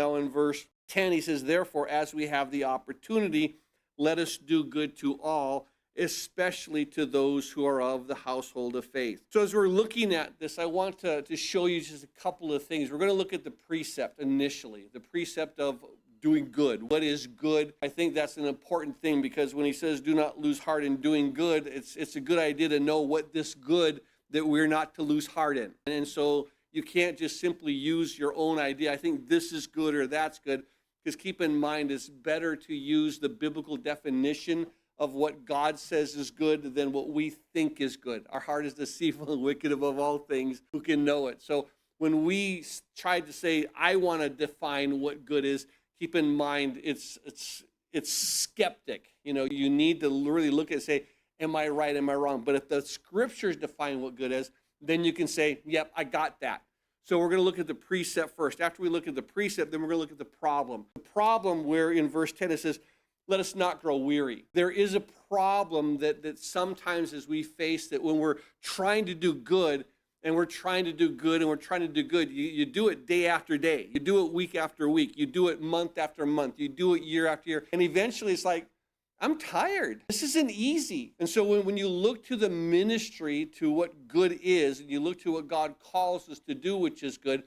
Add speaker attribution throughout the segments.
Speaker 1: Now in verse 10, he says, therefore, as we have the opportunity, let us do good to all, especially to those who are of the household of faith. So as we're looking at this, I want to show you just a couple of things. We're going to look at the precept initially, the precept of doing good. What is good? I think that's an important thing, because when he says do not lose heart in doing good, it's a good idea to know what this good that we're not to lose heart in. And so you can't just simply use your own idea. I think this is good or that's good, because keep in mind, it's better to use the biblical definition of what God says is good than what we think is good. Our heart is deceitful and wicked above all things. Who can know it? So when we try to say, I want to define what good is, keep in mind it's skeptic. You know, you need to really look at it and say, am I right? Am I wrong? But if the scriptures define what good is, then you can say, yep, I got that. So we're going to look at the precept first. After we look at the precept, then we're going to look at the problem. The problem where in verse 10 it says, let us not grow weary. There is a problem that sometimes as we face, that when we're trying to do good, and we're trying to do good, and we're trying to do good, you do it day after day. You do it week after week. You do it month after month. You do it year after year. And eventually it's like, I'm tired. This isn't easy. And so when you look to the ministry, to what good is, and you look to what God calls us to do, which is good,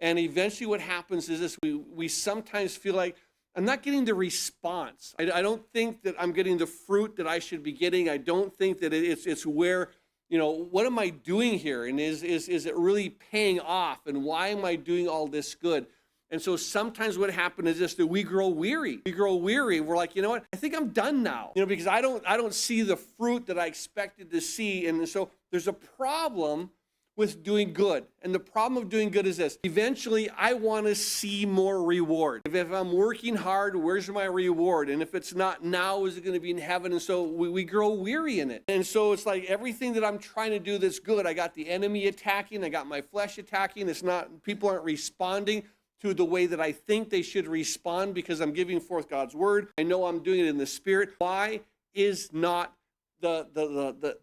Speaker 1: and eventually what happens is this, we sometimes feel like, I'm not getting the response. I don't think that I'm getting the fruit that I should be getting. I don't think that it's where, you know, what am I doing here? And is it really paying off? And why am I doing all this good? And so sometimes what happens is this, that we grow weary. We grow weary. We're like, you know what? I think I'm done now. You know, because I don't see the fruit that I expected to see. And so there's a problem with doing good. And the problem of doing good is this. Eventually, I want to see more reward. If I'm working hard, where's my reward? And if it's not now, is it going to be in heaven? And so we grow weary in it. And so it's like everything that I'm trying to do that's good, I got the enemy attacking, I got my flesh attacking. It's not, people aren't responding to the way that I think they should respond, because I'm giving forth God's word. I know I'm doing it in the Spirit. Why is not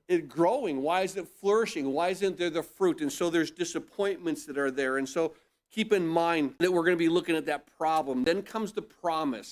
Speaker 1: it growing? Why is it flourishing? Why isn't there the fruit? And so there's disappointments that are there. And so keep in mind that we're going to be looking at that problem. Then comes the promise.